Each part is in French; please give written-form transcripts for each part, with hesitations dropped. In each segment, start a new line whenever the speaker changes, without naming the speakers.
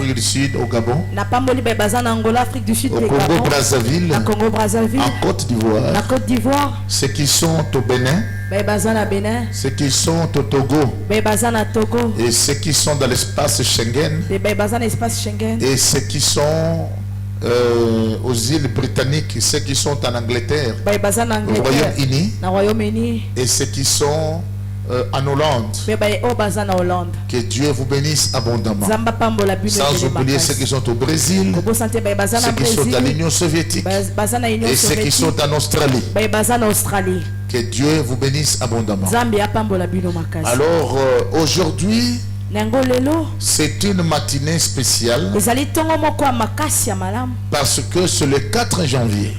Afrique du Sud, au Gabon,
na pamboli ba bazana Angola, Afrique du Sud,
au Congo Brazzaville,
na Congo Brazzaville,
en Côte d'Ivoire,
na Côte d'Ivoire,
ceux qui sont au Bénin,
ba bazana Bénin,
ceux qui sont au Togo,
ba bazana Togo,
et ceux qui sont dans l'espace Schengen,
ba bazana espace Schengen,
et ceux qui sont aux îles britanniques, ceux qui sont en Angleterre, au Royaume-Uni, et ceux qui sont en Hollande. Que Dieu vous bénisse abondamment. Sans oublier ceux qui sont au Brésil, ceux qui sont dans l'Union soviétique et ceux qui sont en Australie. Que Dieu vous bénisse abondamment. Alors aujourd'hui, c'est une matinée spéciale parce que c'est le 4 janvier.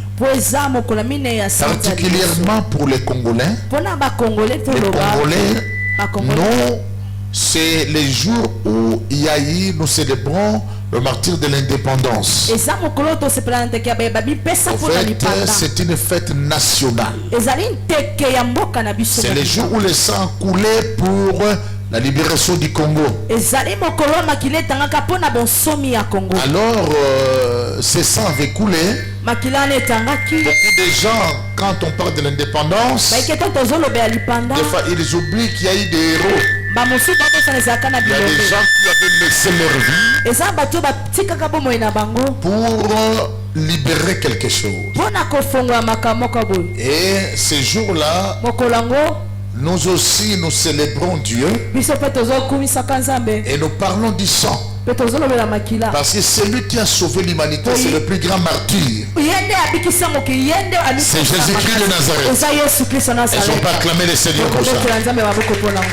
Particulièrement pour les Congolais. Nous, c'est les jours où nous célébrons le martyr de l'indépendance. En fait, c'est une fête nationale. C'est le jour où le sang coulait pour la libération du Congo. Alors, ce sang avait coulé. Beaucoup de gens, quand on parle de l'indépendance, des fois ils oublient qu'il y a eu des héros. Il y a des gens qui avaient laissé leur vie pour libérer quelque chose. Et ces jours-là, nous aussi nous célébrons Dieu et nous parlons du sang. Parce que celui qui a sauvé l'humanité, c'est le plus grand martyr. C'est Jésus-Christ de Nazareth. Ils ont pas acclamé le Seigneur pour ça.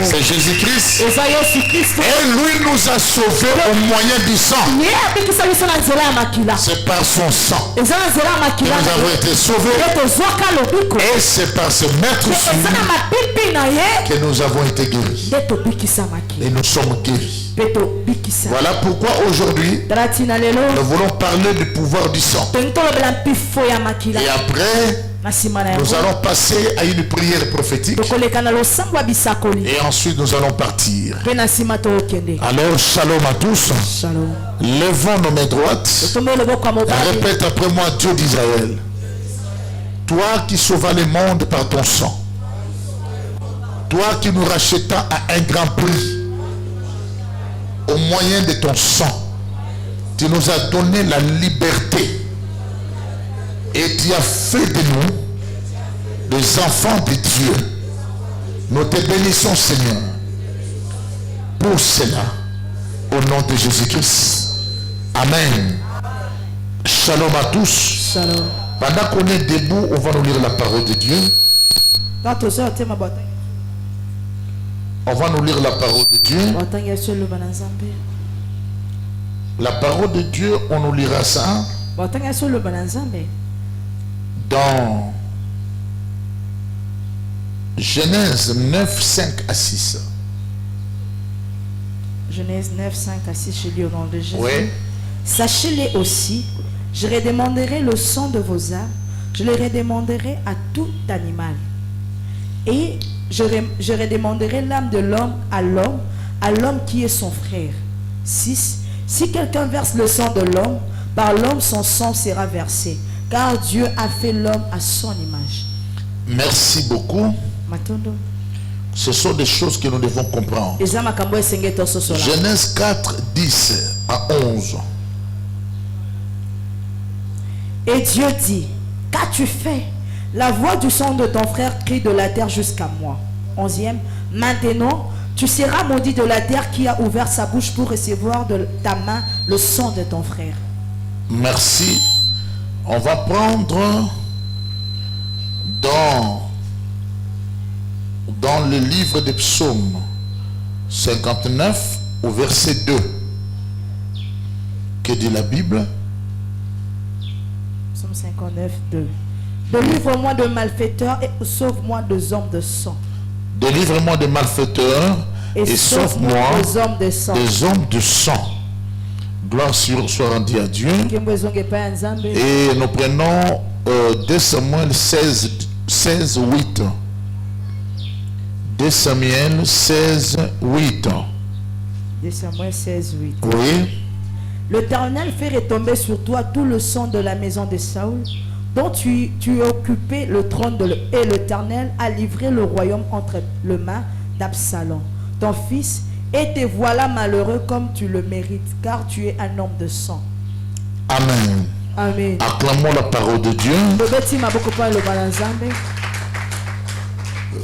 C'est Jésus-Christ. Et lui nous a sauvés au moyen du sang. C'est par son sang que nous avons été sauvés. Et c'est par ce maître que nous avons été guéris. Et nous sommes guéris. Voilà pourquoi aujourd'hui nous voulons parler du pouvoir du sang. Et après nous allons passer à une prière prophétique. Et ensuite nous allons partir. Alors shalom à tous. Levons nos mains droites. Répète après moi: Dieu d'Israël, toi qui sauvas le monde par ton sang, toi qui nous racheta à un grand prix, au moyen de ton sang, tu nous as donné la liberté et tu as fait de nous des enfants de Dieu. Nous te bénissons, Seigneur, pour cela, au nom de Jésus-Christ. Amen. Shalom à tous. Shalom. Pendant qu'on est debout, on va nous lire la parole de Dieu. On va nous lire la parole de Dieu. La parole de Dieu, on nous lira ça dans Genèse 9, 5 à 6.
Genèse 9, 5 à 6, je lis au nom de Jésus.
Oui.
Sachez-les aussi, je redemanderai le sang de vos âmes, je le redemanderai à tout animal. Et je redemanderai l'âme de l'homme, à l'homme qui est son frère. 6. Si quelqu'un verse le sang de l'homme, par l'homme son sang sera versé, car Dieu a fait l'homme à son image.
Merci beaucoup. Ce sont des choses que nous devons comprendre. Genèse 4, 10 à 11.
Et Dieu dit: qu'as-tu fait? La voix du sang de ton frère crie de la terre jusqu'à moi. 11e. Maintenant, tu seras maudit de la terre qui a ouvert sa bouche pour recevoir de ta main le sang de ton frère.
Merci. On va prendre dans le livre des psaumes 59 au verset 2. Que dit la Bible?
Psaume 59, 2. Délivre-moi de malfaiteurs et sauve-moi des hommes de sang.
Délivre-moi des malfaiteurs et sauve-moi des hommes de sang. Gloire soit rendue à Dieu. Et nous prenons 2 Samuel 16, 8. 2 Samuel 16, 8.
2 Samuel 16, 8.
Oui.
L'Éternel fait retomber sur toi tout le sang de la maison de Saül, dont tu es occupé le trône et l'Éternel a livré le royaume entre les mains d'Absalom, ton fils, et te voilà malheureux comme tu le mérites, car tu es un homme de sang.
Amen.
Amen.
Acclamons la parole de Dieu.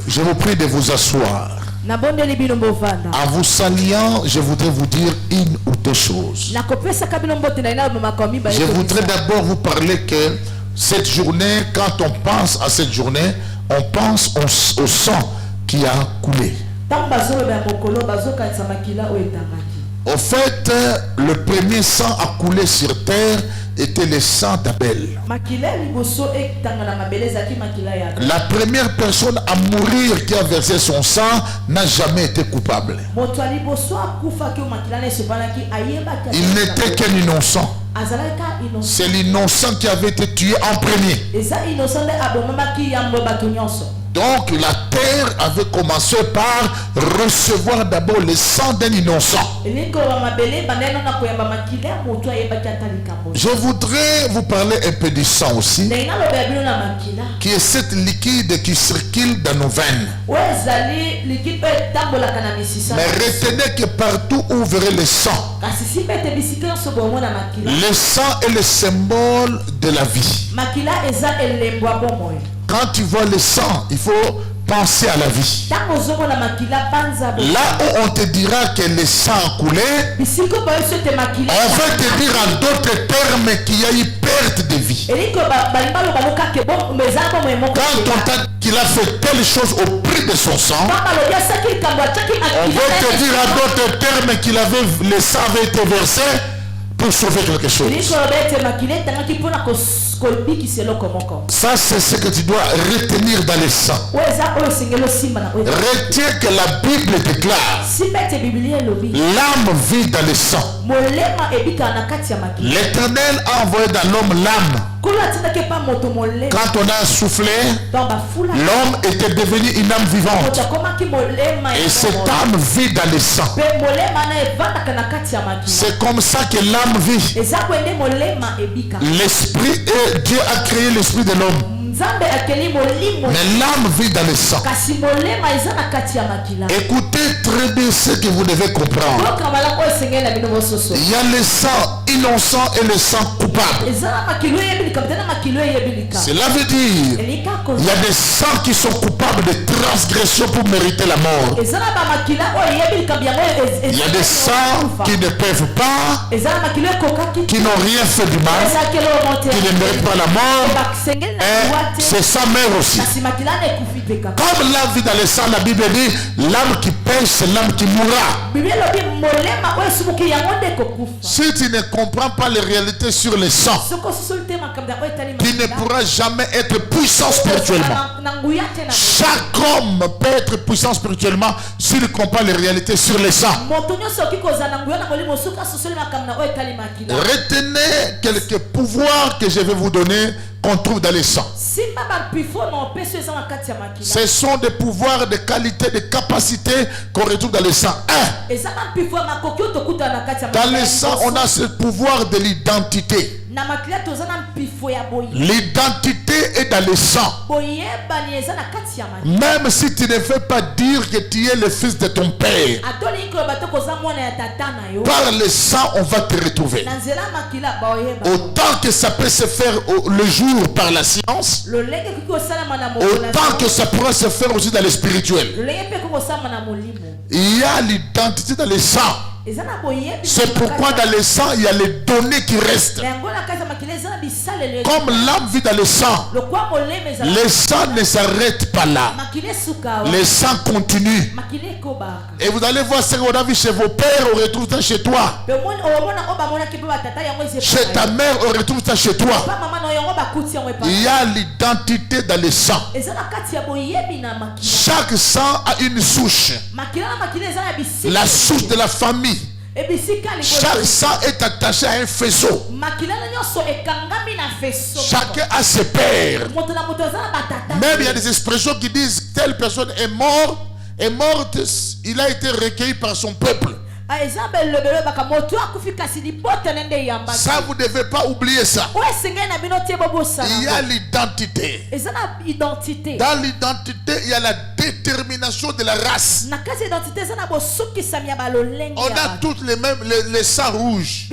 Je vous prie de vous asseoir. En vous saluant, je voudrais vous dire une ou deux choses. Je voudrais d'abord vous parler que cette journée, quand on pense à cette journée, on pense au sang qui a coulé. Au fait, le premier sang à couler sur terre était le sang d'Abel. La première personne à mourir qui a versé son sang n'a jamais été coupable. Il n'était qu'un innocent. C'est l'innocent qui avait été tué en premier. Donc la terre avait commencé par recevoir d'abord le sang d'un innocent. Je voudrais vous parler un peu du sang aussi, qui est cette liquide qui circule dans nos veines. Mais retenez que partout où vous verrez le sang, le sang est le symbole de la vie. Quand tu vois le sang, il faut penser à la vie. Là où on te dira que le sang a coulé, on va te dire en d'autres termes qu'il y a eu perte de vie. Quand on t'a dit qu'il a fait telle chose au prix de son sang, on va te dire en d'autres termes qu'il avait, le sang avait été versé pour sauver quelque chose. Ça, c'est ce que tu dois retenir dans le sang. Retiens que la Bible déclare: l'âme vit dans le sang. L'Éternel a envoyé dans l'homme l'âme. Quand on a soufflé, l'homme était devenu une âme vivante. Et cette âme vit dans le sang. C'est comme ça que l'âme vit. L'esprit, Dieu a créé l'esprit de l'homme. Mais l'âme vit dans le sang. Écoutez très bien ce que vous devez comprendre. Il y a le sang innocent et le sang coupable. Cela veut dire il y a des sangs qui sont coupables de transgression pour mériter la mort. Il y a des sangs qui ne peuvent pas, qui n'ont rien fait du mal, qui ne méritent pas la mort. Et c'est sa mère aussi. Comme l'âme vit dans le sang, la Bible dit l'âme qui pêche, c'est l'âme qui mourra. Si tu ne comprends pas les réalités sur le sang, tu ne pourras jamais être puissant spirituellement. Chaque homme peut être puissant spirituellement s'il ne comprend pas les réalités sur le sang. Retenez quelques pouvoirs que je vais vous donner qu'on trouve dans le sang. Ce sont des pouvoirs de qualité, de capacité qu'on retrouve dans le sang. Dans le sang, on a ce pouvoir de l'identité. L'identité est dans le sang. Même si tu ne veux pas dire que tu es le fils de ton père, par le sang on va te retrouver. Autant que ça peut se faire le jour par la science, autant que ça pourra se faire aussi dans le spirituel. Il y a l'identité dans le sang. C'est pourquoi dans le sang il y a les données qui restent. Comme l'âme vit dans le sang, le sang ne s'arrête pas là. Le sang continue. Et vous allez voir ce qu'on a vu chez vos pères, on retrouve ça chez toi. Chez ta mère, on retrouve ça chez toi. Il y a l'identité dans le sang. Chaque sang a une souche. La souche de la famille. Chaque sang est attaché à un faisceau. Chacun a ses pères. Même il y a des expressions qui disent telle personne est morte, il a été recueilli par son peuple. Ça, vous ne devez pas oublier ça. Il y a l'identité. Dans l'identité, il y a la détermination de la race. On a tous les mêmes, les sangs rouges.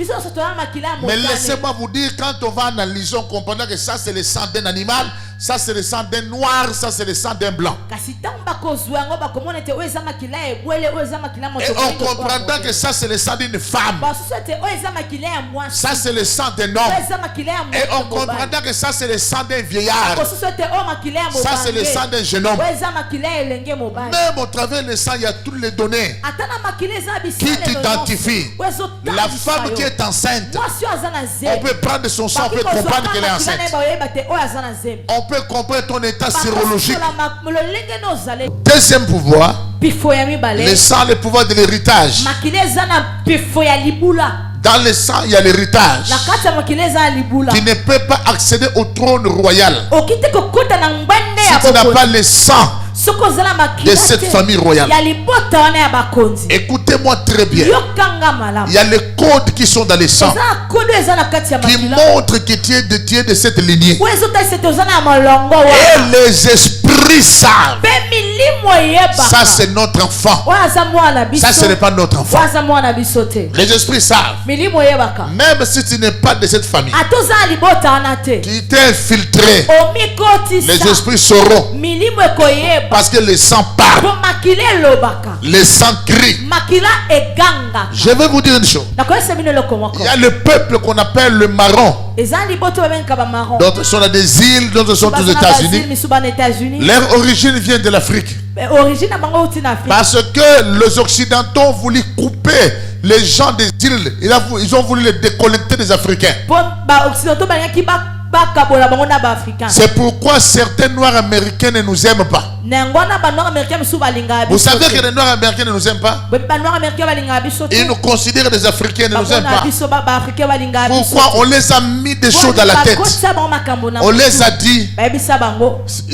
Mais laissez-moi vous dire, quand on va analyser, on comprendra que ça c'est le sang d'un animal, ça c'est le sang d'un noir, ça c'est le sang d'un blanc. Et on comprendra que ça c'est le sang d'une femme. Ça c'est le sang d'un homme. Et on comprendra que ça c'est le sang d'un vieillard. Ça c'est le sang d'un jeune homme. Même au travers du sang, il y a toutes les données qui t'identifient. La femme qui est enceinte, on peut prendre son sang, on peut comprendre qu'elle est enceinte. On peut comprendre ton état sérologique. Deuxième pouvoir, le sang, le pouvoir de l'héritage. Dans le sang, il y a l'héritage. Tu ne peux pas accéder au trône royal si tu n'as pas le sang de cette famille royale. Écoutez-moi très bien. Il y a les codes qui sont dans le sang qui montrent que tu es de cette lignée. Et les esprits savent. Ça c'est notre enfant. Ça ce n'est pas notre enfant. Les esprits savent. Même si tu n'es pas de cette famille, tu t'es infiltré, les esprits sauront. Parce que le sang parle. Le sang crie. Je vais vous dire une chose. Il y a le peuple qu'on appelle le marron. D'autres sont dans des îles, d'autres sont aux États-Unis. Leur origine vient de l'Afrique. Parce que les Occidentaux ont voulu couper les gens des îles. Ils ont voulu les déconnecter des Africains. C'est pourquoi certains Noirs américains ne nous aiment pas. Vous savez que les Noirs américains ne nous aiment pas? Ils nous considèrent des Africains, ne nous aiment pas. Pourquoi? On les a mis des choses dans la tête. On les a dit,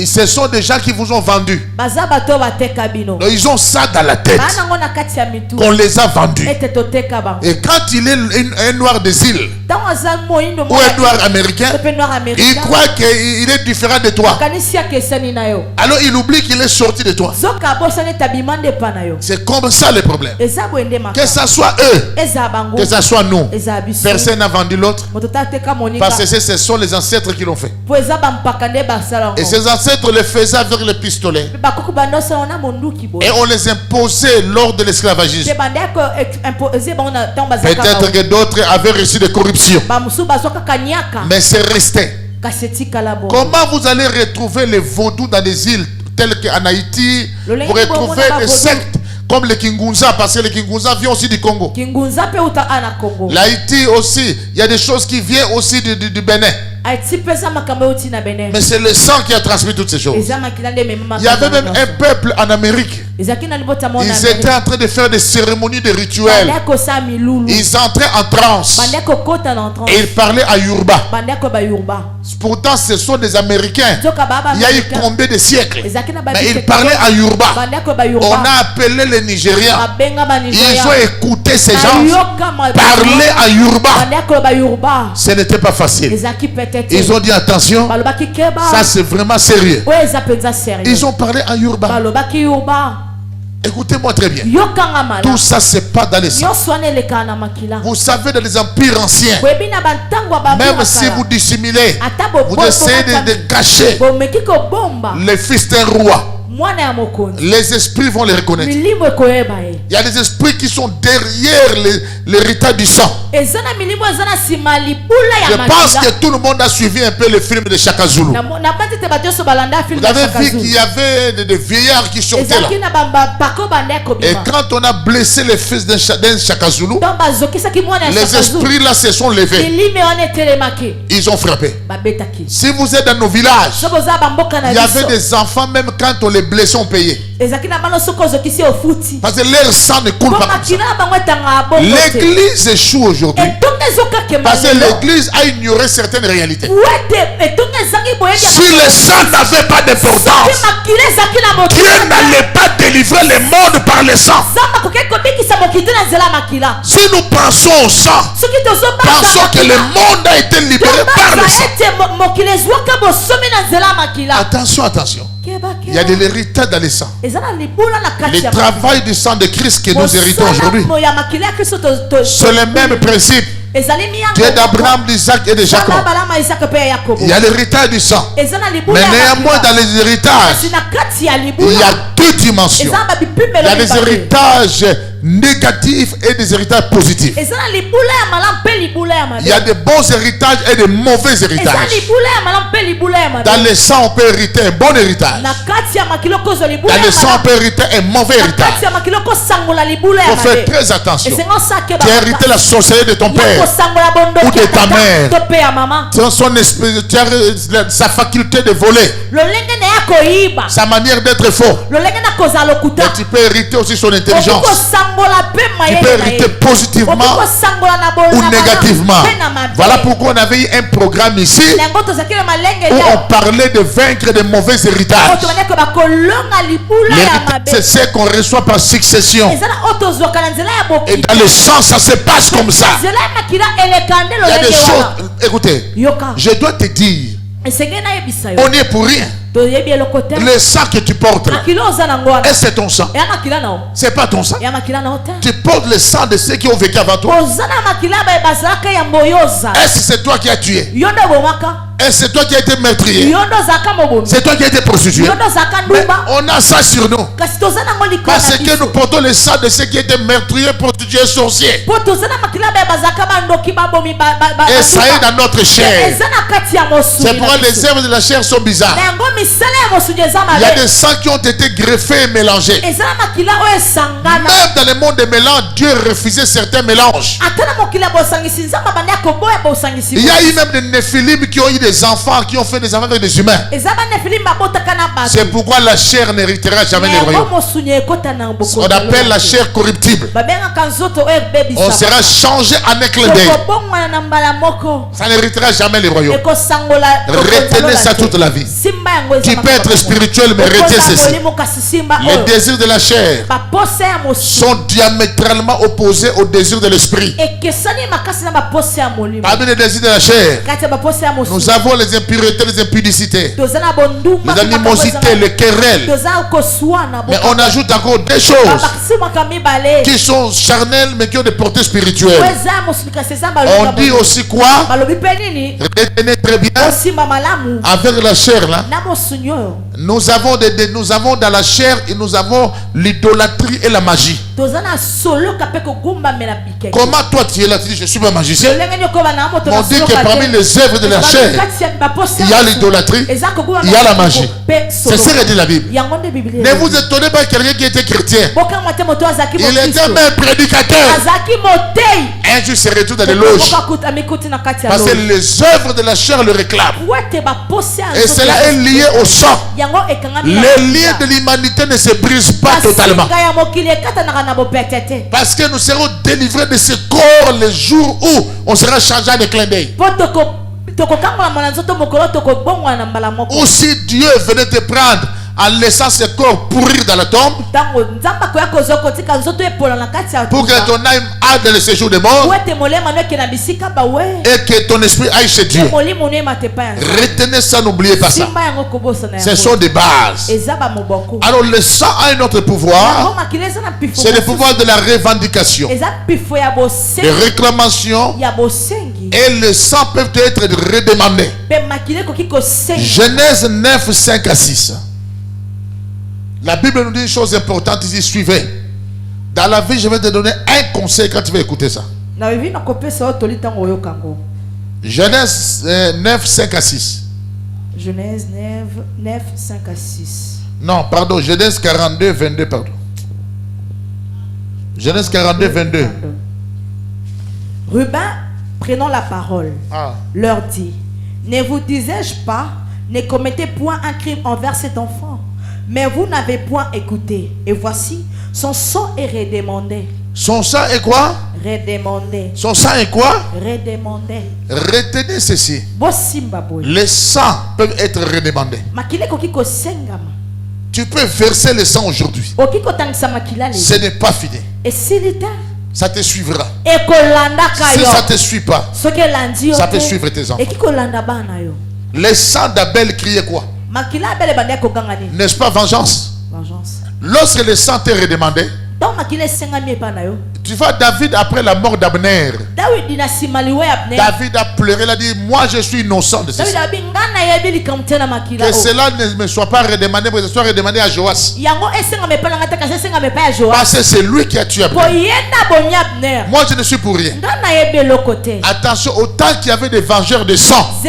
ce sont des gens qui vous ont vendu. Donc, ils ont ça dans la tête, qu'on les a vendus. Et quand il est un Noir des îles ou un Noir américain, il croit qu'il est différent de toi. Alors il oublie qu'il est sorti de toi. C'est comme ça le problème. Que ce soit eux, que ce soit nous, personne n'a vendu l'autre. Parce que ce sont les ancêtres qui l'ont fait. Et ces ancêtres le faisaient avec le pistolet. Et on les imposait lors de l'esclavagisme. Peut-être que d'autres avaient reçu des corruptions, mais c'est resté. Comment vous allez retrouver les vaudous dans des îles telles qu'en Haïti? Vous retrouvez des sectes comme les Kingunza, parce que les Kingunza viennent aussi du Congo. L'Haïti aussi, il y a des choses qui viennent aussi du Bénin. Mais c'est le sang qui a transmis toutes ces choses. Il y avait même un peuple en Amérique. Ils étaient en train de faire des cérémonies, des rituels. Ils entraient en transe. Et ils parlaient à Yoruba. Pourtant, ce sont des Américains. Il y a eu combien de siècles? Mais ils parlaient à Yoruba. On a appelé les Nigériens. Ils ont écouté ces gens parler à Yoruba. Ce n'était pas facile. Ils ont dit attention, ça c'est vraiment sérieux. Ils ont parlé à Yoruba. Écoutez-moi très bien. Tout ça c'est pas dans les sangs. Vous savez, dans les empires anciens, même si vous dissimulez, vous essayez de cacher les fils d'un roi, les esprits vont les reconnaître. Il y a des esprits qui sont derrière l'héritage du sang. Je pense que tout le monde a suivi un peu le film de Chaka Zulu. Vous avez vu qu'il y avait des vieillards qui sortaient là. Et quand on a blessé les fils d'un Chaka Zulu, les esprits là se sont levés. Ils ont frappé. Si vous êtes dans nos villages, il y avait des enfants, même quand on les blessés, on payait. Parce que leur sang ne coule pas comme ça. L'église échoue aujourd'hui parce que l'église a ignoré certaines réalités. Si le sang n'avait pas d'importance, Dieu n'allait pas délivrer le monde par le sang. Si nous pensons au sang, pensons que le monde a été libéré par le sang. Attention, attention. Il y a de l'héritage dans le sang. Le travail du sang de Christ que nous héritons aujourd'hui, c'est le même principe. Dieu d'Abraham, d'Isaac et de Jacob. Il y a l'héritage du sang. Mais néanmoins, dans les héritages, il y a deux dimensions. Il y a des héritages négatifs et des héritages positifs. Il y a des bons héritages et des mauvais héritages. Dans le sang, on peut hériter un bon héritage. Dans le sang, on peut hériter un mauvais héritage. Il faut faire très attention. Tu as hérité la sorcellerie de ton père ou de ta mère. Son esprit, sa faculté de voler, sa manière d'être fort. Et tu peux hériter aussi son intelligence. Tu peux hériter positivement ou négativement. Voilà pourquoi on avait eu un programme ici où on parlait de vaincre de mauvais héritages. L'héritage, c'est ce qu'on reçoit par succession. Et dans le sang, ça se passe comme ça. Il y a des choses. Écoutez, je dois te dire, on n'y est pour rien. Le sang que tu portes là, et c'est ton sang. C'est pas ton sang. Tu portes le sang de ceux qui ont vécu avant toi. Est-ce que c'est toi qui as tué? Et c'est toi qui as été meurtrier. C'est toi qui as été prostitué. Mais on a ça sur nous. Parce que nous portons le sang de ceux qui étaient meurtriers, prostitués, sorciers. Et ça est dans notre chair. C'est pourquoi les œuvres de la chair sont bizarres. Il y a des sangs qui ont été greffés et mélangés. Même dans le monde des mélanges, Dieu refusait certains mélanges. Il y a eu même des néphilim qui ont eu des enfants, qui ont fait des enfants avec des humains. C'est pourquoi la chair n'héritera jamais les royaumes. On appelle la chair corruptible. On sera changé en un clin d'œil. Ça n'héritera jamais les royaumes. Retenez ça toute la vie. Tu peux être spirituel, mais retiens ceci. Les désirs de la chair sont diamétralement opposés aux désirs de l'esprit. Parmi les désirs de la chair, nous avons les impuretés, les impudicités, les animosités, les querelles. Mais on ajoute encore des choses qui sont charnelles, mais qui ont des portées spirituelles. On dit aussi quoi? Retenez très bien. Avec la chair là, nous avons dans la chair et nous avons l'idolâtrie et la magie. Comment toi tu es là? Tu dis je suis pas magicien. On dit que parmi les œuvres de la chair, il y a l'idolâtrie, il y a la magie. C'est ce que dit la Bible. Ne vous étonnez pas quelqu'un qui était chrétien. Il était même prédicateur. Un jour se retrouve dans les loges. Parce que les œuvres de la chair le réclament. Et cela est lié au sang. Les liens de l'humanité ne se brisent pas totalement. Parce que nous serons délivrés de ce corps le jour où on sera changé en un clin d'œil. Ou si Dieu venait te prendre en laissant ce corps pourrir dans la tombe, pour que ton âme aille dans le séjour des morts et que ton esprit aille chez Dieu. Retenez ça, n'oubliez pas ça. Ce sont des bases. Alors le sang a un autre pouvoir. C'est le pouvoir de la revendication, de réclamation. Et le sang peut être redemandé. Genèse 9, 5 à 6. La Bible nous dit une chose importante ici, suivez. Dans la vie, je vais te donner un conseil quand tu vas écouter ça. Genèse 9, 5 à 6.
Genèse 9, 5 à 6.
Non, pardon, Genèse 42, 22, pardon. Genèse 42, 22.
Ruben, prenant la parole, leur dit: ne vous disais-je pas, ne commettez point un crime envers cet enfant? Mais vous n'avez point écouté. Et voici, Son sang est redemandé.
Son sang est quoi?
Redemandé.
Son sang est quoi?
Redemandé.
Retenez ceci. Les sangs peuvent être redemandés. Tu peux verser le sang aujourd'hui. Ce n'est pas fini. Ça te suivra. Si ça ne te suit pas, ça peut suivre tes enfants. Le sang d'Abel criait quoi? N'est-ce pas vengeance? Lorsque le sang t'est redemandé, tu vois David après la mort d'Abner. David a pleuré, il a dit, moi je suis innocent de ceci. Que cela ne me soit pas redemandé, mais que ce soit redemandé à Joas. Parce que c'est lui qui a tué Abner. Moi je ne suis pour rien. Attention, autant qu'il y avait des vengeurs de sang,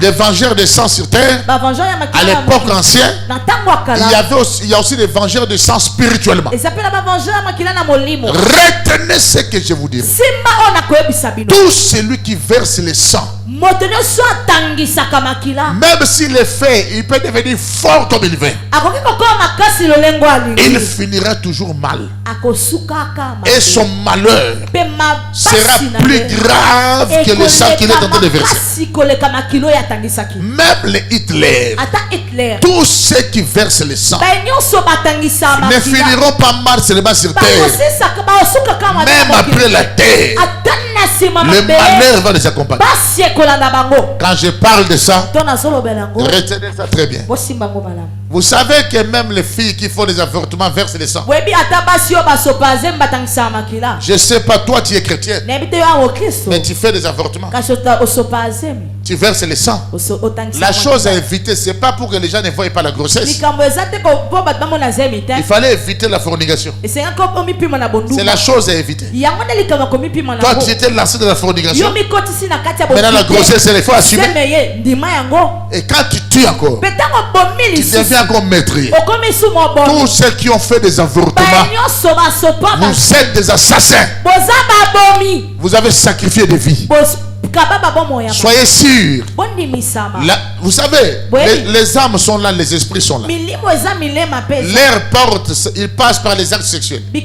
des vengeurs de sang sur terre, à l'époque ancienne, il y a aussi des vengeurs de sang spirituellement. Retenez ce que je vous dis. Tout celui qui verse le sang, même s'il est fait, il peut devenir fort comme il veut. Il finira toujours mal. Et son malheur sera plus grave que le sang qu'il est en train de verser. Même les Hitler, tous ceux qui versent le sang ne finiront pas mal seulement sur terre. Même après la terre, le malheur va les accompagner. Quand je parle de ça, retenez ça très bien. Vous savez que même les filles qui font des avortements versent le sang. Je ne sais pas, toi tu es chrétien, mais tu fais des avortements. Tu verses le sang. La chose à éviter, ce n'est pas pour que les gens ne voient pas la grossesse. Il fallait éviter la fornication. C'est la chose à éviter. Toi tu étais lancé de la fornication. Maintenant la grossesse, il faut assumer. Et quand tu tues encore, tu deviens encore meurtrier. Tous ceux qui ont fait des avortements, vous êtes des assassins. Vous avez sacrifié des vies. Soyez sûrs. Vous savez, les âmes sont là, les esprits sont là. L'air porte, ils passent par les actes sexuels. Il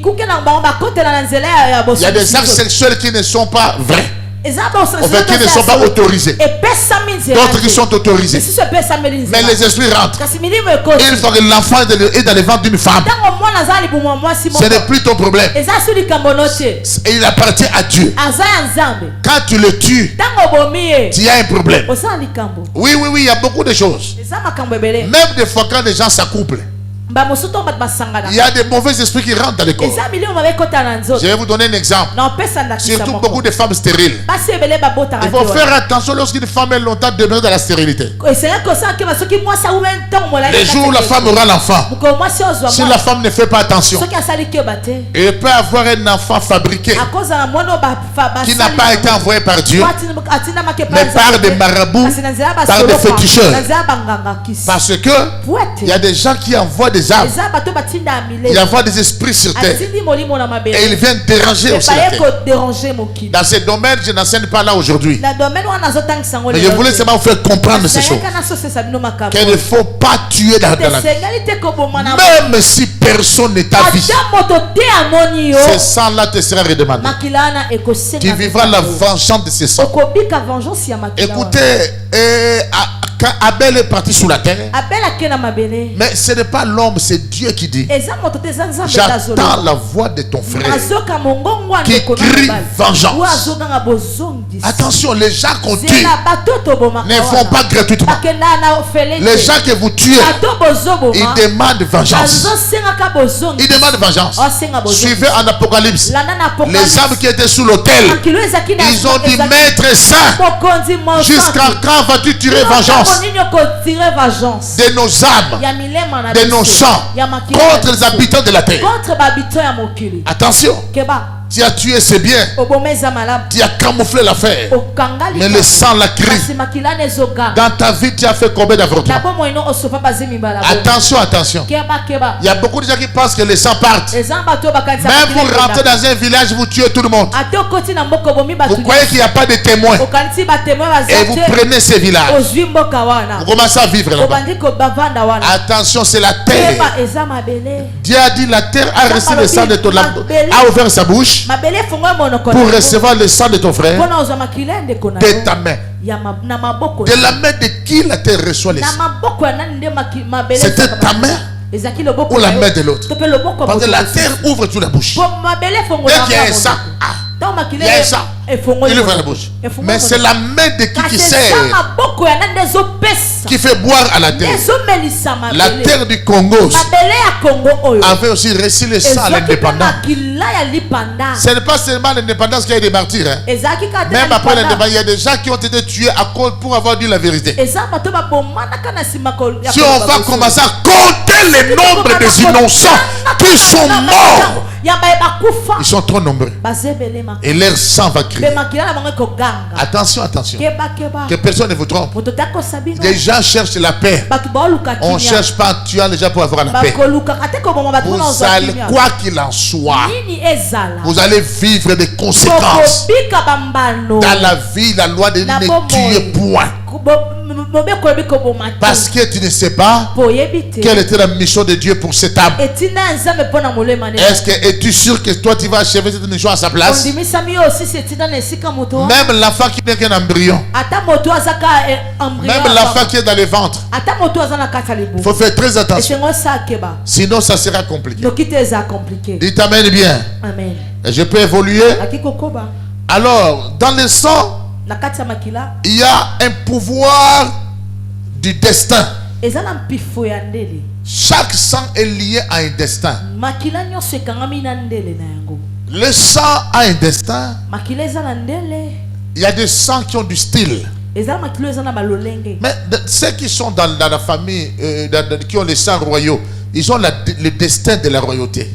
y a des actes sexuels qui ne sont pas vrais, qui ne sont pas autorisés, d'autres qui sont autorisés. Mais les esprits rentrent. Il faut que l'enfant est dans les ventres d'une femme. Ce n'est plus ton problème. Et il appartient à Dieu. Quand tu le tues, tu as un problème. Oui, il y a beaucoup de choses. Même des fois quand les gens s'accouplent, il y a des mauvais esprits qui rentrent dans le corps. Je vais vous donner un exemple. Surtout beaucoup de femmes stériles. Il faut faire attention lorsqu'une femme est longtemps demeurée dans la stérilité. Les jours où la femme aura l'enfant, si la femme ne fait pas attention, elle peut avoir un enfant fabriqué qui n'a pas été envoyé par Dieu, mais par des marabouts, par des féticheurs. Parce que il y a des gens qui envoient des âmes, il envoie des esprits sur terre et ils viennent déranger aussi la terre. Dans ce domaine, je n'enseigne pas là aujourd'hui, mais je voulais seulement vous faire comprendre ces choses, qu'il ne faut pas tuer dans la vie. Même si personne ne t'a vu, ce sang-là te sera redemandé. Tu vivras la vengeance de ce sang. Écoutez, quand Abel est parti sur la terre, mais ce n'est pas l'homme, c'est Dieu qui dit, j'attends la voix de ton frère qui crie vengeance. Attention, les gens qu'on tue ne font pas gratuitement. Les gens que vous tuez, ils demandent vengeance. Ils demandent vengeance. Suivez en Apocalypse, les âmes qui étaient sous l'autel, ils ont dit, Maître Saint, jusqu'à quand vas-tu tirer vengeance de nos âmes, de nos sangs, contre les habitants de la terre? Attention, Tu as tué, c'est bien. Tu as camouflé l'affaire. Mais le sang la crie. Dans ta vie, tu as fait combien d'avortements? Attention, attention. Il y a beaucoup de gens qui pensent que le sang part. Même vous rentrez dans un village, vous tuez tout le monde. Vous croyez qu'il n'y a pas de témoins. Et vous prenez ces villages. Vous commencez à vivre là-bas. Attention, c'est la terre. Dieu a dit la terre a reçu le sang de ton âme, a ouvert sa bouche pour recevoir le sang de ton frère de ta main. De la main de qui la terre reçoit les sangs? C'était ta main ou la main de l'autre? Parce que la terre ouvre toute la bouche. Dès qu'il y a un sang, il y a un sang, il ouvre la bouche. Mais c'est la main de qui sert, qui fait boire à la terre. La terre du Congo avait aussi reçu le sang à l'indépendance. Ce n'est pas seulement l'indépendance qui a des martyrs. Hein. Même après l'indépendance, il y a des gens qui ont été tués à cause pour avoir dit la vérité. Si on va commencer à compter le nombre des innocents qui sont morts, ils sont trop nombreux. Et leur sang va crier. Attention, attention. Que personne ne vous trompe. Les gens cherchent la paix. On ne cherche pas à tuer les gens pour avoir la paix. Vous allez, quoi qu'il en soit, vous allez vivre des conséquences. Dans la vie, la loi de ne tuer point. Parce que tu ne sais pas quelle était la mission de Dieu pour cette âme. Est-ce que es-tu sûr que toi tu vas achever cette mission à sa place? Même l'enfant qui n'est qu'un embryon, même l'enfant qui est dans le ventre, il faut faire très attention. Sinon ça sera compliqué. Dites amen bien. Et je peux évoluer. Alors dans le sang, il y a un pouvoir du destin. Chaque sang est lié à un destin. Le sang a un destin. Il y a des sangs qui ont du style. Mais ceux qui sont dans la famille, qui ont les sangs royaux, ils ont le destin de la royauté.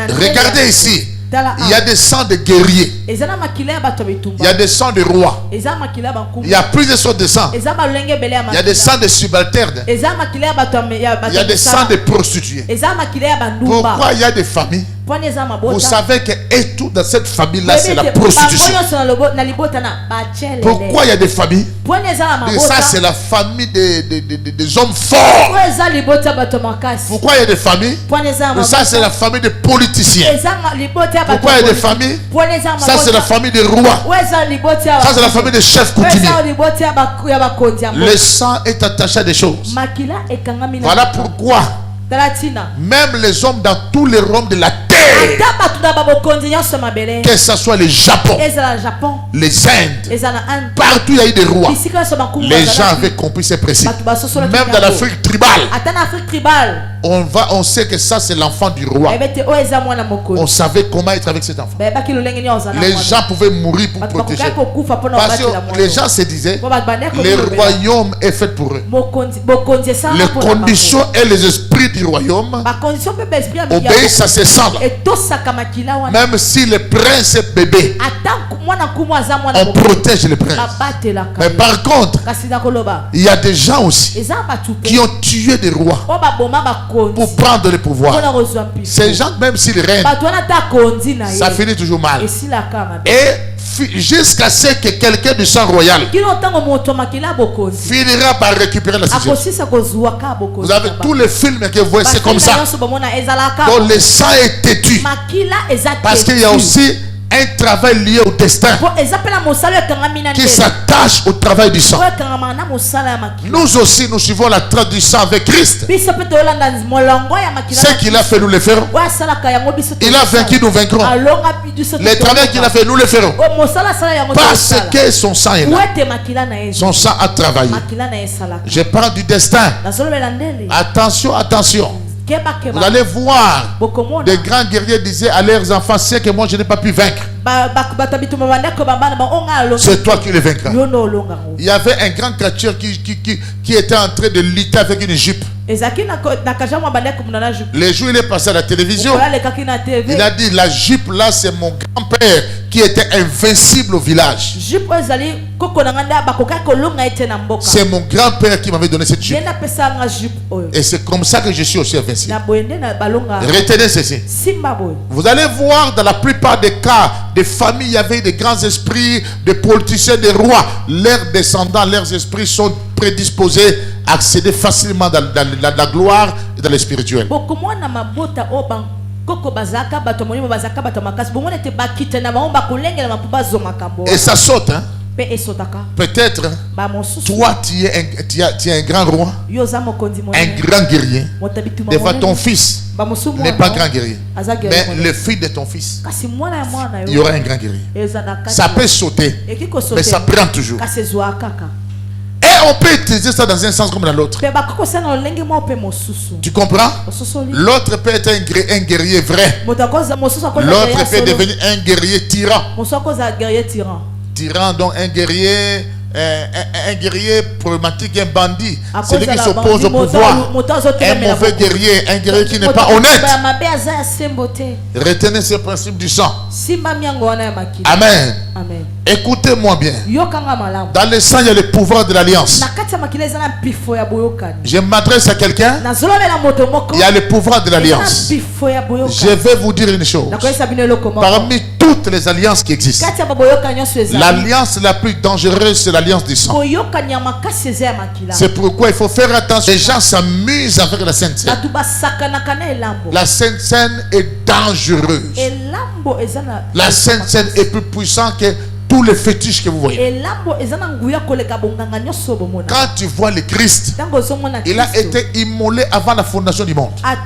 Regardez ici. Il y a des sangs de guerriers. Il y a des sangs de rois. Il y a plusieurs sortes de sangs. Il y a des sangs de subalternes. Il y a des sangs de prostituées. Pourquoi il y a des familles? Vous savez que et tout dans cette famille-là, c'est la prostitution. Pourquoi il y a des familles? Et ça, c'est la famille des hommes forts. Pourquoi il y a des familles? Et ça, c'est la famille des politiciens. Pourquoi il y a des familles? Ça, c'est la famille des rois. Ça, c'est la famille des chefs coutumiers. Le sang est attaché à des choses. Voilà pourquoi même les hommes dans tous les royaumes de la terre, que ce soit le Japon, les Indes, partout il y a eu des rois. Les gens avaient compris ces principes. Même dans l'Afrique tribale, on sait que ça c'est l'enfant du roi. On savait comment être avec cet enfant. Les gens pouvaient mourir pour protéger. Parce que les gens se disaient, le royaume est fait pour eux. Les conditions et les esprits du royaume obéissent à ses cendres. Même si le prince est bébé, on protège le prince. Mais par contre, il y a des gens aussi qui ont tué des rois pour prendre le pouvoir. Ces gens, même s'ils règnent, ça finit toujours mal. Et jusqu'à ce que quelqu'un du sang royal finira par récupérer la situation. Vous avez tous les films que vous voyez, c'est comme ça. Donc le sang est têtu. Parce qu'il y a aussi un travail lié au destin qui s'attache au travail du sang. Nous aussi, nous suivons la tradition avec Christ. Ce qu'il a fait, nous le ferons. Il a vaincu, nous vaincrons. Le travail qu'il a fait, nous le ferons. Parce que son sang est là. Son sang a travaillé. Je parle du destin. Attention, attention. Vous allez voir, des grands guerriers disaient à leurs enfants, c'est que moi je n'ai pas pu vaincre. C'est toi qui le vaincras. Il y avait un grand catcheur qui était en train de lutter avec une jupe. Les jours il est passé à la télévision. Il a dit la jupe là c'est mon grand-père qui était invincible au village. C'est mon grand-père qui m'avait donné cette jupe. Et c'est comme ça que je suis aussi invincible. Retenez ceci. Vous allez voir dans la plupart des cas, des familles, il y avait des grands esprits, des politiciens, des rois. Leurs descendants, leurs esprits sont prédisposés à accéder facilement dans la gloire et dans le spirituel. Et ça saute, hein? Peut-être toi tu es un grand roi, un grand guerrier. Des fois ton fils n'est pas grand guerrier, mais le fils de ton fils, il y aura un grand guerrier. Ça peut sauter, mais ça prend toujours. Et on peut utiliser ça dans un sens comme dans l'autre. Tu comprends? L'autre peut être un guerrier vrai. L'autre peut devenir un guerrier tyran. Tyran, donc un guerrier problématique, un bandit. Celui qui s'oppose au pouvoir. Un mauvais guerrier, un guerrier qui n'est pas honnête. Retenez ce principe du sang. Amen. Écoutez-moi bien. Dans le sang, il y a le pouvoir de l'alliance. Je m'adresse à quelqu'un. Il y a le pouvoir de l'alliance. Je vais vous dire une chose. Parmi toutes les alliances qui existent, l'alliance la plus dangereuse, c'est l'alliance du sang. C'est pourquoi il faut faire attention. Les gens s'amusent avec la Sainte Seine. La Sainte Seine est dangereuse. La Sainte Seine est plus puissante que tous les fétiches que vous voyez. Quand tu vois le Christ, il a été immolé avant la fondation du monde. Avant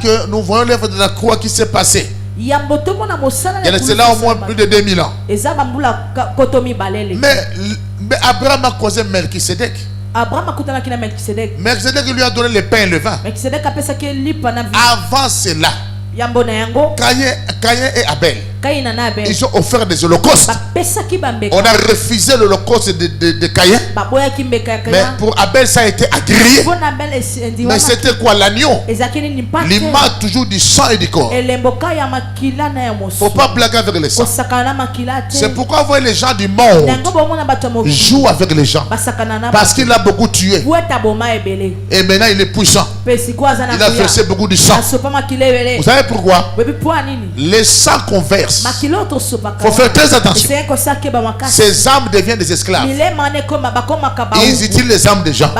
que nous voyions l'œuvre de la croix qui s'est passée. Il y a cela au moins plus de 2000 ans. Mais Abraham a causé Melchisedec. Melchisedec lui a donné le pain et le vin. Avant cela, Caïn et Abel, ils ont offert des holocaustes. On a refusé l'holocauste de Caïn. Mais pour Abel, ça a été agréé. Mais c'était quoi l'agneau? L'image toujours du sang et du corps. Il ne faut pas blaguer avec le sang. C'est pourquoi vous voyez les gens du monde jouent avec les gens. Parce qu'il a beaucoup tué. Et maintenant il est puissant. Il a versé beaucoup de sang. Vous savez pourquoi? Le sang qu'on verse. Il faut faire très attention. Ces âmes deviennent des esclaves. Ils utilisent les âmes des gens.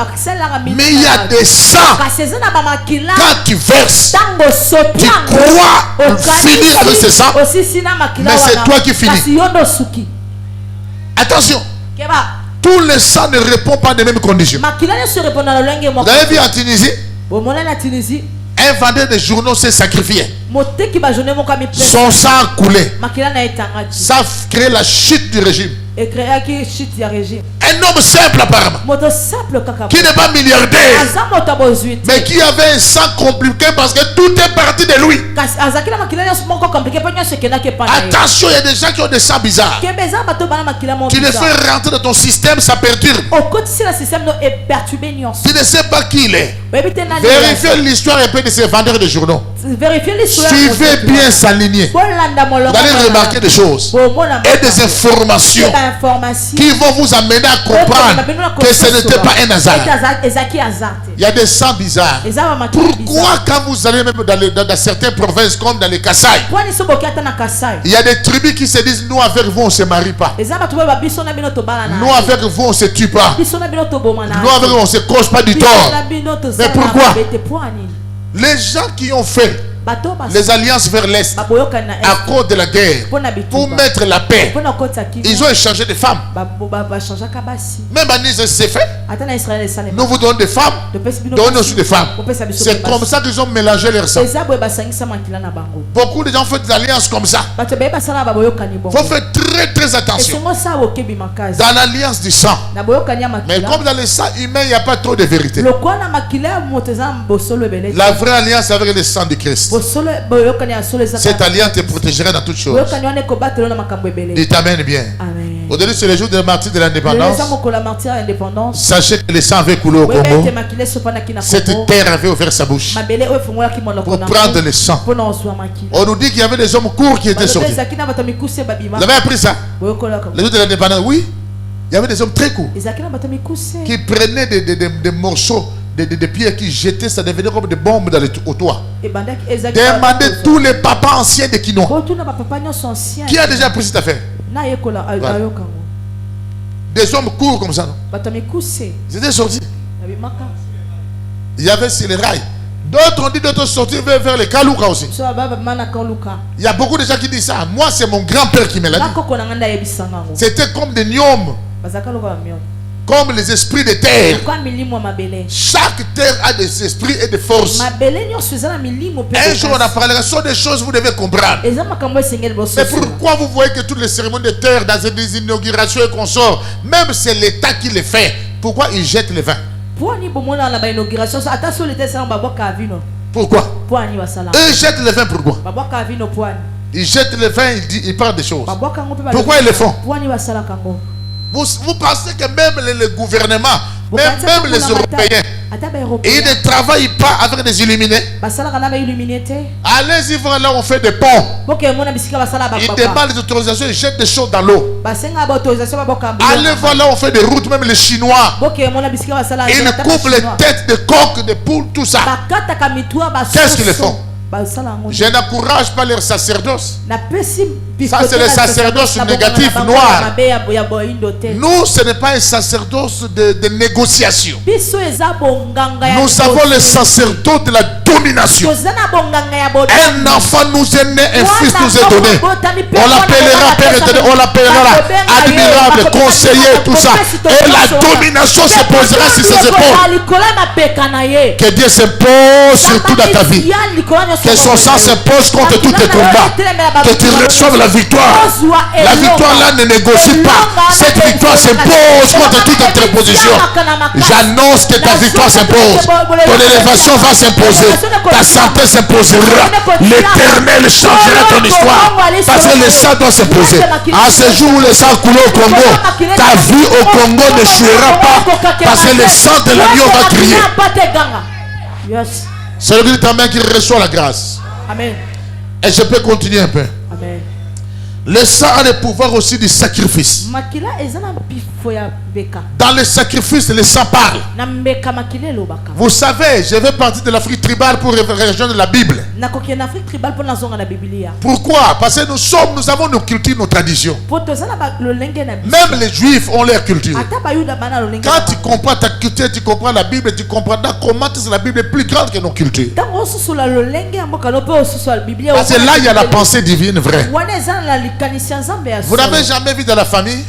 Mais il y a des sangs. Quand tu verses, tu crois finir avec ces sangs, mais c'est toi qui finis. Attention. Tous les sangs ne répondent pas des mêmes conditions. Vous avez vu en Tunisie, un vendeur de journaux s'est sacrifié. Son sang coulé. Ça crée la chute du régime. Un homme simple apparemment, qui n'est pas milliardaire, mais qui avait un sang compliqué parce que tout est parti de lui. Attention, il y a des gens qui ont des sangs bizarres. Tu les fais rentrer dans ton système, ça perturbe. Tu ne sais pas qui il est. Vérifiez l'histoire un peu de ces vendeurs de journaux. Suivez bien s'aligner. Vous allez remarquer des choses et des informations qui vont vous amener à comprendre que ce n'était pas un hasard. Il y a des sangs bizarres. Pourquoi quand vous allez même dans certaines provinces comme dans les Kasaï, il y a des tribus qui se disent nous avec vous on ne se marie pas, nous avec vous on ne se tue pas, nous avec vous on ne se cause pas du tort. Mais pourquoi? Les gens qui ont fait les alliances vers l'Est à cause de la guerre, pour mettre la paix, ils ont échangé des femmes. Même en Israël c'est fait. Nous vous donnons des femmes, donnons aussi des femmes. C'est comme ça qu'ils ont mélangé leur sang. Beaucoup de gens font des alliances comme ça. Il faut faire très très attention. Dans l'alliance du sang, mais comme dans le sang humain il n'y a pas trop de vérité. La vraie alliance avec le sang de Christ, cette alliance te protégera dans toutes choses. Dites amen bien.
Amen.
Aujourd'hui, c'est le jour de la martyre de l'indépendance. Sachez que le sang avait coulé au Congo. Cette terre avait ouvert sa bouche pour prendre le sang. On nous dit qu'il y avait des hommes courts qui étaient sortis. Vous avez appris ça? Le jour de l'indépendance, oui. Il y avait des hommes très courts qui prenaient des morceaux de pierres qui jetaient, ça devenait comme des bombes au toit. Demandez tous les papas anciens de Kinois. Qui a déjà pris cette affaire? Voilà. Des hommes courts comme ça. Ils étaient sortis. Il y avait sur les rails. D'autres ont dit d'autres sortir vers les Kalouka aussi. Il y a beaucoup de gens qui disent ça. Moi, c'est mon grand-père qui me l'a dit. C'était comme des gnomes. Comme les esprits de terre. Chaque terre a des esprits et des forces. Un jour on apprendra sur des choses que vous devez comprendre. Mais pourquoi vous voyez que toutes les cérémonies de terre, dans des inaugurations et consorts, même c'est l'État qui les fait, pourquoi ils jettent le vin? Pourquoi? Eux jettent le vin, pourquoi? Ils jettent le vin, ils parlent des choses. Pourquoi ils le font? Vous pensez que même le gouvernement, même les Européens, ils ne travaillent pas avec des illuminés? Allez-y voir là où on fait des ponts. Ils demandent des autorisations, ils jettent des choses dans l'eau. Allez voir là où on fait des routes, même les Chinois. Ils coupent les têtes de coqs, de poules, tout ça. Qu'est-ce qu'ils font? Je n'encourage pas leur sacerdoce. Ça, c'est le sacerdoce négatif noir. Nous, ce n'est pas un sacerdoce de négociation. Nous avons le sacerdoce de la domination. Un enfant nous est né, un fils nous est donné. On l'appellera Père éternel, on l'appellera admirable, conseiller, tout ça. Et la domination se posera sur ses épaules. Que Dieu s'impose sur tout dans ta vie. Que son sang s'impose contre tous tes combats. Que tu reçoives la victoire. La victoire là ne négocie pas. Cette victoire s'impose contre toute interposition. J'annonce que ta victoire s'impose. Ton élévation va s'imposer. Ta santé s'imposera. L'Éternel changera ton histoire. Parce que le sang doit s'imposer. À ce jour où le sang coule au Congo, ta vie au Congo ne chouera pas. Parce que le sang de l'agneau va crier. C'est le Dieu de ta main qui reçoit la grâce. Amen. Et je peux continuer un peu. Amen. Le sang a le pouvoir aussi du sacrifice. Dans le sacrifice, le sang parle. Vous savez, je vais partir de l'Afrique tribale pour rejoindre la Bible. Pourquoi? Parce que nous avons nos cultures, nos traditions. Même les Juifs ont leur culture. Quand tu comprends ta culture, tu comprends la Bible, tu comprendras comment la Bible est plus grande que nos cultures. Parce que là, il y a la pensée divine vraie. Vous n'avez jamais vu dans la famille?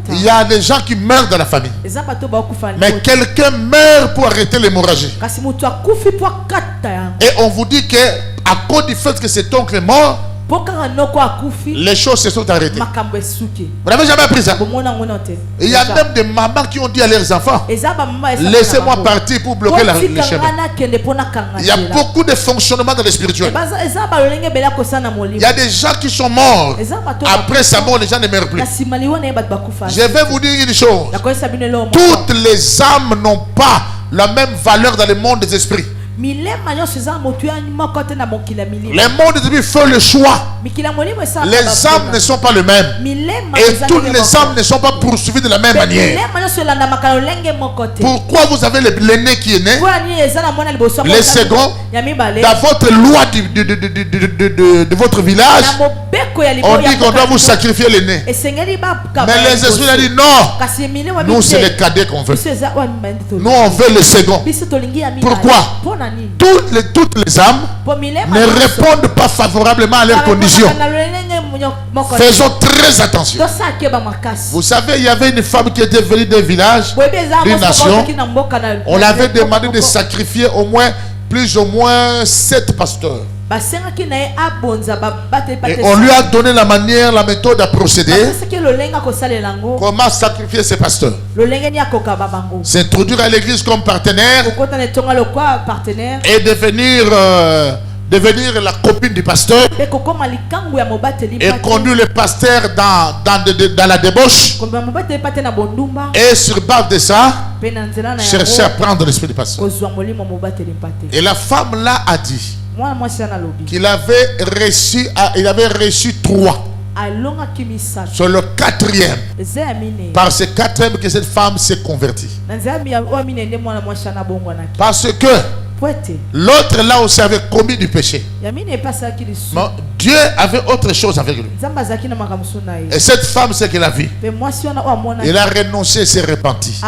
Il y a des gens qui meurent dans la famille. Mais quelqu'un meurt pour arrêter l'hémorragie. Et on vous dit que à cause du fait que cet oncle est mort, les choses se sont arrêtées. Vous n'avez jamais appris ça? Il y a même des mamans qui ont dit à leurs enfants, laissez-moi partir pour bloquer le chemin. Il y a beaucoup de fonctionnements dans le spirituel. Il y a des gens qui sont morts. Après sa mort, les gens ne meurent plus. Je vais vous dire une chose. Toutes les âmes n'ont pas la même valeur dans le monde des esprits. Le monde de Dieu fait le choix. Les âmes ne sont pas les mêmes. Et toutes les âmes ne sont pas poursuivies de la même manière. Pourquoi vous avez l'aîné qui est né, le second, dans votre loi de votre village, on dit qu'on doit vous sacrifier l'aîné. Mais les esprits ont dit non. Nous, c'est les cadets qu'on veut. Nous, on veut le second. Pourquoi? Toutes les âmes ne répondent pas favorablement à leurs conditions. Faisons très attention. Vous savez, il y avait une femme qui était venue d'un village, d'une nation. On l'avait demandé de sacrifier plus ou moins 7 pasteurs. Et on lui a donné la méthode à procéder. Comment sacrifier ces pasteurs? S'introduire à l'église comme partenaire et devenir devenir la copine du pasteur et conduire le pasteur dans la débauche, et sur base de ça chercher à prendre l'esprit du pasteur. Et la femme là a dit qu'il avait reçu 3. Sur le 4e, par ce 4e que cette femme s'est convertie. Parce que l'autre là aussi avait commis du péché. Mais Dieu avait autre chose avec lui. Et cette femme, c'est qu'elle a vu. Elle a renoncé, s'est repentie.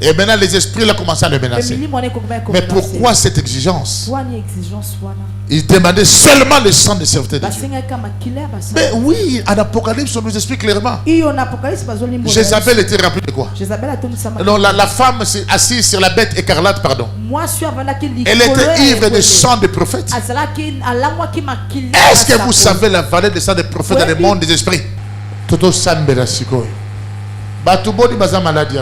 Et maintenant les esprits ont commencé à le menacer. Mais pourquoi cette exigence? Il demandait seulement le sang des serviteurs de Dieu. Mais oui, en Apocalypse, on nous explique clairement. Jézabel était remplie de quoi? Non, la femme s'est assise sur la bête écarlate, pardon. Elle était ivre de sang des prophètes. Est-ce que vous savez la valeur de sang des prophètes dans le monde des esprits? Toto Sambera Sikoy. Batubodi baza maladie.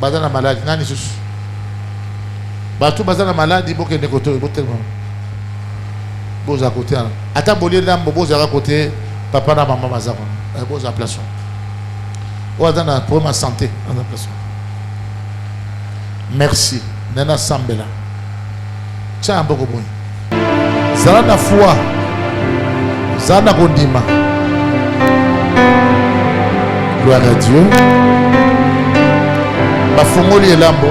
Baza na maladie. Nani sus? Batu baza na maladie, boke nekoto, botelmo. Boza côté. Ata bolé lambo boza à côté, papa na maman baza. Boza place. Oza na pour ma santé, na place. Merci. Nana Sambela. Tiens, beaucoup bon. Zana foi. Zana gondima. Gloire à Dieu. Bafongoli elambo.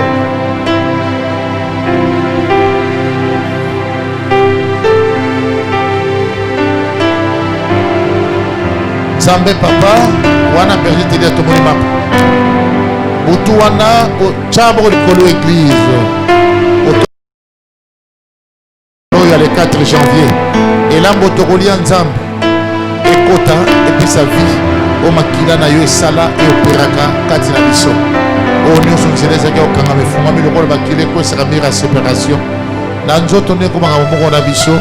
Zambe papa, wana berger te dire tomoni map. Boutouana au chambre de colo église. Il y a le 4 janvier. Et là, Motokoli Nzambe. Et Kota, et puis sa vie. Au Makila na yo sala et au Peraka, Katina Bisso. Au Nyon son Zélez, au Kangame Fuma, mais le rôle Bakile, quoi, c'est la séparation. Nanzoto ne comme un moment Bisso.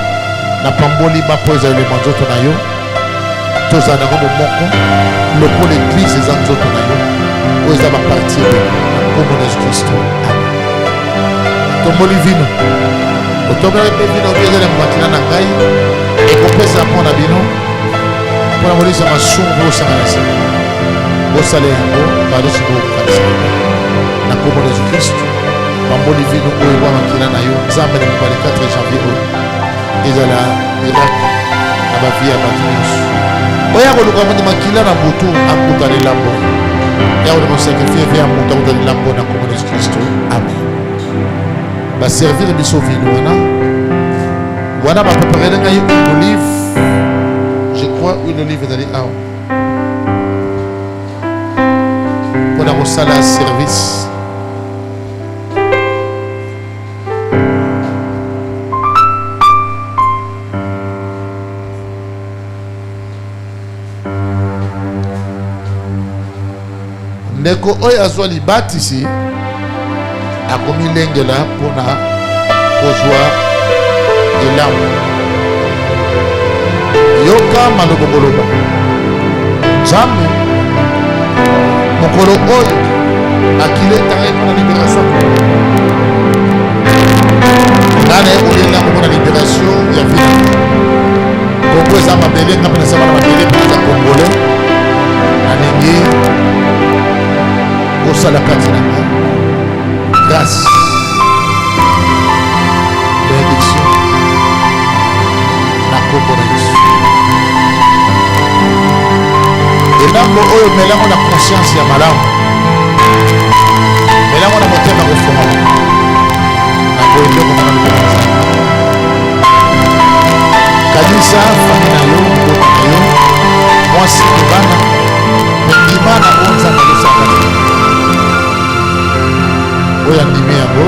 Na Pamboli, ma pose les Manzoto na yo. Tozana comme Moko. Le pôle église, les Anzoto na yo. Où est-ce va partir comme Jésus-Christ. Tomboli vino. Otomele pe vino bieza le mwatina na ngai. Et kopesa pona bino. Pona molisa masungu osanganasa. Bosale yango. Badosi bo kanisa. Na komo Jésus-Christ. Pamboli vino oyo wa makila na yo. Nzambe le 4 janvier oyo. Ezala miracle. Na ba vie ya bato nyonso. Oya koluka mundi makila na butu akuta le lambo. Ya on sacrifier via monta de lambo na komo Jésus-Christ. Amen. Va servir de sauvino wana va préparer une olive, je crois une olive d'aller à pour la salle service. Neko oy azwali batisi akomi lengela pona kozwa elamu yoka malobo koloba Nzambe mokolo oyo akile tanga pona libération ngana ekolela pona libération ya vie Kongo eza mabele nga pena sabana mabele pena Kongole alingi kosala kati na nga grâce, bénédiction, la communauté. Et là, on mélange la conscience ya malam. Mélange la moitié de reforme. La communauté comme on a dit. Kanisa, famille na yo, na yo, moi si tu vas na, mais dimana onza na yo sakati. Oya ndimi yango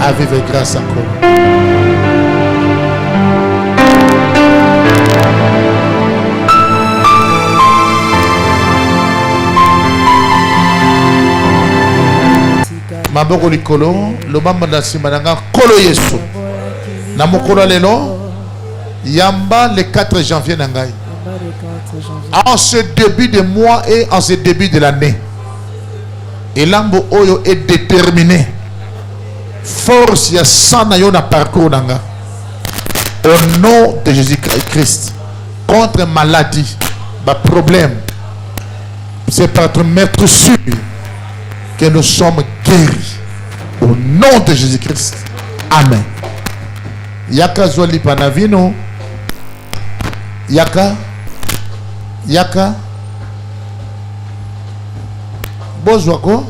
à vivre grâce encore. Maboko likolo lobamba na nsima na nga kolo Yesu na mokolo lelo yamba le 4 janvier na ngai en ce début de mois et en ce début de l'année. Et l'ambo oyo est déterminé Force ya sang na yo na parcours nanga. Au nom de Jésus-Christ. Contre maladie, problème. C'est par notre maître sûr que nous sommes guéris. Au nom de Jésus-Christ. Amen. Yaka zoli panavino. Yaka. Bozwako.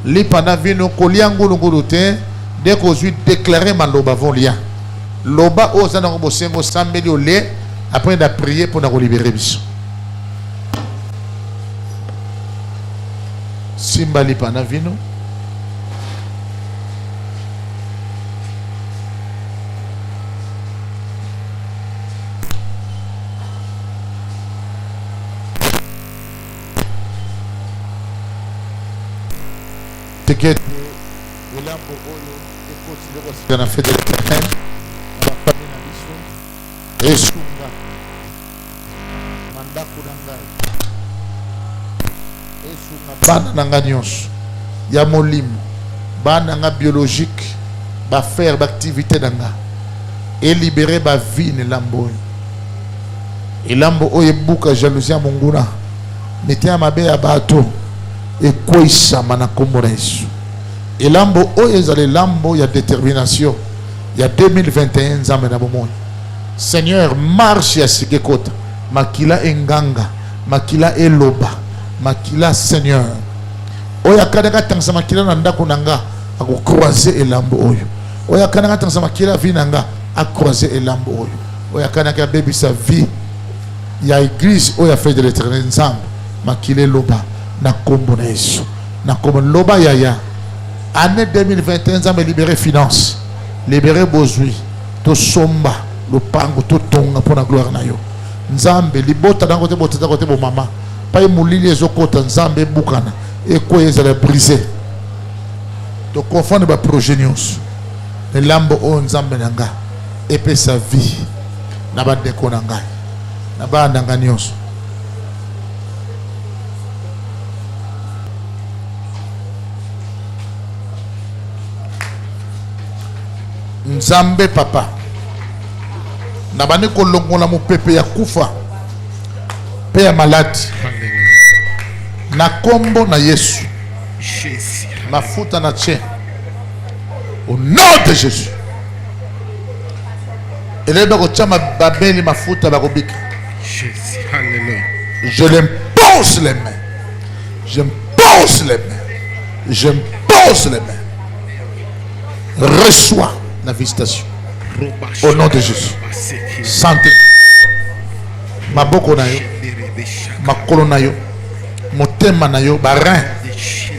Li panavino koliangu ngurute. Dès qu'on a déclaré maloba vont lien. Loba osana bosengo sambeli ole. Après on a prié pour nous libérer. Simba li panavino. T'inquiète. On a fait de l'éternel. On va parler dans l'issue. Et Sunga. Mandaku Nangai. Et Sunga. Ban Nanganyos. Yamolim. Ban Nanga biologique. Ba faire d'activité Nanga. Et libérer ba vie ne lambo. Et lambo oye buka jalousie à Monguna. Mettez à ma bé à bateau. Et quoi ça manakombo Yesu. Et lambo oye lambo il y a détermination. Il y a 2021 ans na bomoy. Seigneur marche à Sikekota. Makila enganga, makila eloba, makila Seigneur. Oya kadaka tangsa makila nanda kunanga ako croiser elambo oyo. Oya kadaka tangsa makila vinanga a croiser elambo oyo. Oya kadaka baby sa vie. Il y a église oya fait de l'éternel ensemble. Makile loba na kombo na Yesu. Na kombo loba yaya. Année 2021 ans me libérer finance. Libérer besoin. To somba, le pango to tonga pour la gloire na yo. Nzambe libota dans côté bota dans côté bo mama. Pas moulili ezokota nzambe bukana. Et quoi ezala briser. To confondre ba progénios. Le lambo o nzambe nanga. Epé sa vie. Na ba deko nanga. Na ba nanga nyos. Nzambe papa nabane kolongola mo pepe ya kufa pe ya malade na kombo na Yesu mafuta na tche au nom de Jésus eleba ko chama babeli mafuta ba kobika je l'impose les mains j'impose les mains j'impose les mains reçois la visitation au nom de Jésus. Santé. Ma boko na yo, ma kolo na yo, mon thème na yo, ba rein,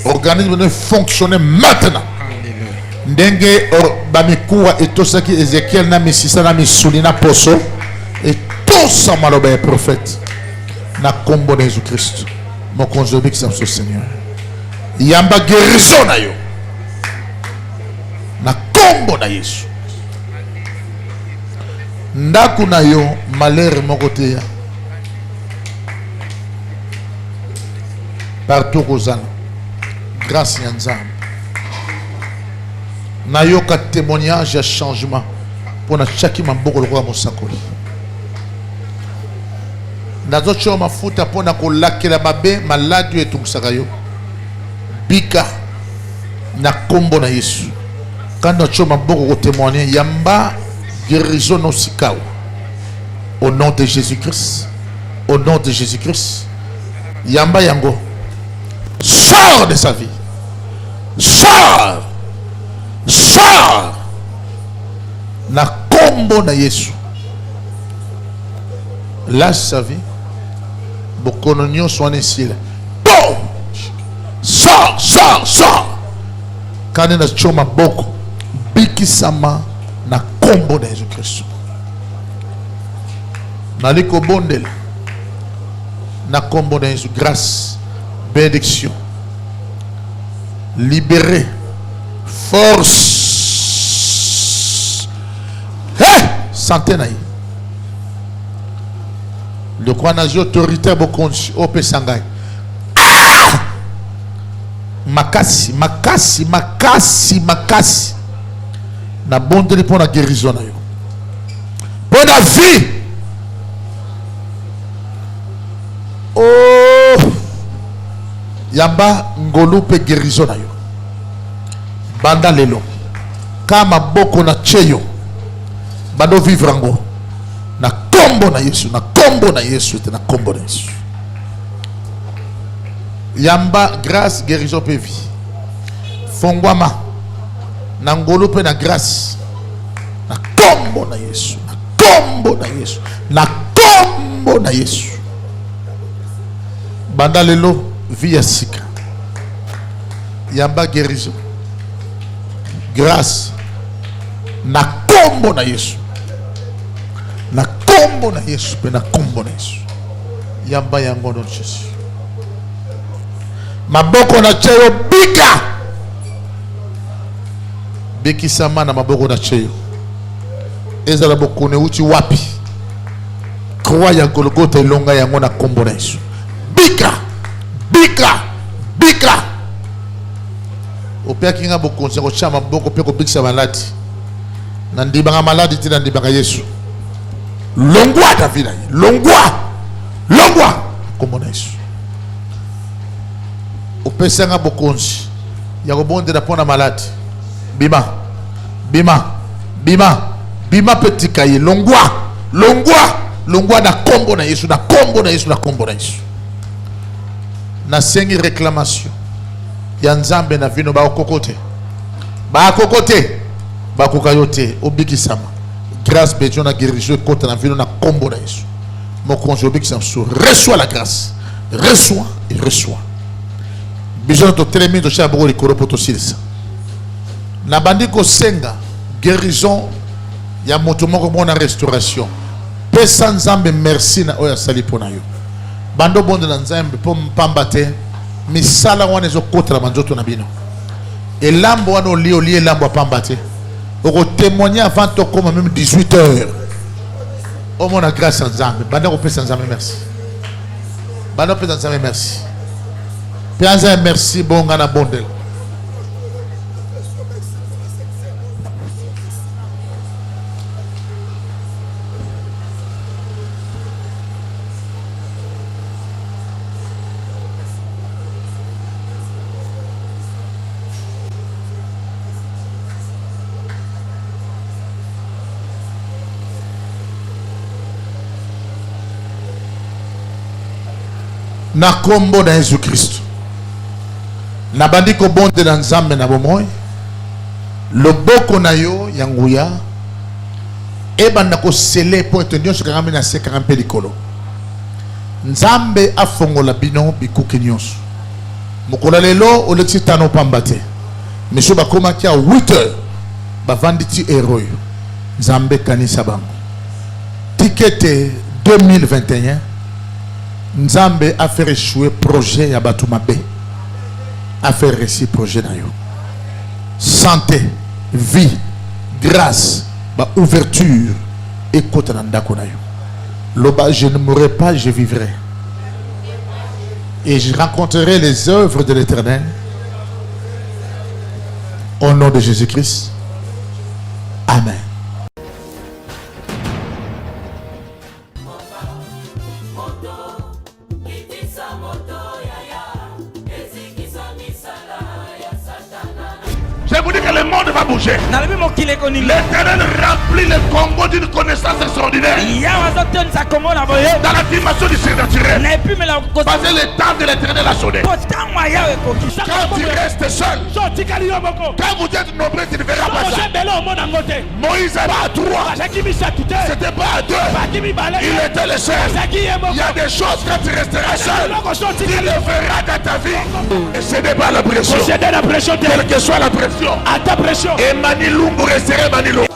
organisme de fonctionner maintenant. Ndenge ba mikuwa etosaki Ezekiel na misisa na misuli na poso et tout ça maloba prophète na kombo de Jésus Christ. Mon conjobik sa Seigneur. Yamba guérison na yo. Na kombo na Yesu. Ndaku na yo malheur mokote ya. Partout kozana. Grâce ya Nzambe. Na yo ka témoignage ya changement pour na chaki mamboko lokwa mosakoli. Nazo cho mafuta pona ko lakela mabe maladi etungisaka yo. Bika na kombo na Yesu. Quand nous avons beaucoup témoigné, yamba guérison no sikao. Au nom de Jésus-Christ. Au nom de Jésus-Christ. Yamba yango. Sors de sa vie. Sors. Sors. Na kombo na Yesu. Lâche sa vie. Bokononyo soit ici. Bon. Sors, sors, sors. Quand nous avons beaucoup. Bikisama na kombo de Jésus-Christ. Naliko bondel. Na kombo de Jésus. Grâce. Bénédiction. Libéré. Force. Hey! Santé naï. Le croix n'a autorité beaucoup au Pesangay. Makasi, makasi, makasi, makasi. Na bondeli pour la guérison na yo. Pour la vie. Oh. Yamba ngolu pe guérison na yo. Banda lelo. Kama boko na cheyo. Bando vivre ngo. Na kombo na Yesu, na kombo na Yesu, na kombo na Yesu. Yamba grâce guérison pe vie. Fongwama na ngolo pe na grâce. Na kombo na Yesu, na kombo na Yesu, na kombo na Yesu. Banda lelo via sika. Yamba guérison. Grâce na kombo na Yesu. Na kombo na Yesu pe na kombo na Yesu. Yamba yango no Yesu. Maboko na cheyo bika. Biki sama na maboko na cheyo. Ezala bokone uchi wapi. Croix ya Golgotha ilonga yango na kombo na Yesu. Bika. Bika. Bika. Opia kinga bokonse ko chama boko pe ko bikisa maladi. Na ndibanga maladi ti na ndibanga Yesu. Longwa Davida. Longwa. Longwa kombo na Yesu. Opesa nga bokonse ya ko bonde na pona maladi. Bima. Bima. Bima. Bima petit kaye. Longwa. Longwa. Longwa na kombo na Yesu. Na kombo na Yesu. Na kombo na Yesu. Na sengi réclamation. Ya nzambe na vino ba okokote. Ba okokote. Ba kokayote. Obiki sama. Grâce bejo na guérison côté na vino na kombo na Yesu. Mon conjoint obiki sama. Reçois la grâce. Reçois et reçois. Besoin de télémine de chabro les koro poto silsa. Na bandiko senga guérison ya moto moko mona restauration. Pesa nzambe merci na oya sali pona yo. Bando bonde na nzambe po mpambate misala wana ezo kotra manzoto na bino. Elambo wana oli elambo apambate. Oko témoigner avant to comme même 18h. O mona grâce nzambe. Bando ko pesa nzambe merci. Bando pesa nzambe merci. Pesa merci bonga na bondel. Na kombo na Yesu Kristo. Na bandiko bonde na nzambe na bomoy. Loboko na yo yanguya. Eba na ko sele po etendio shikangami na se karampe likolo. Nzambe afongola bino bikuki nyonso. Mokola lelo olexi tano pambate. Miso bakoma kia 8h. Bavanditi héros. Nzambe kanisa bango. Tikete 2021. Nzambe a fait échouer projet ya Batumabe. A fait réussir projet na yo. Santé, vie, grâce, ouverture et côté na ndako na yo. Loba, je ne mourrai pas, je vivrai. Et je rencontrerai les œuvres de l'Éternel. Au nom de Jésus-Christ. Amen.
Je vous dis que le monde va bouger. L'Éternel remplit le Congo d'une connaissance extraordinaire. Dans la dimension du surnaturel. Parce que le temps de l'Éternel a sonné. Quand tu restes seul, quand vous êtes nombreux, tu ne verras pas ça. Moïse n'était pas à 3. C'était pas à 2. Il était le seul. Il y a des choses quand tu resteras seul, tu le verras dans ta vie. Et ce n'est pas la pression. Quelle que soit la pression. À ta pression. Et Manilungu resterait Manilungu.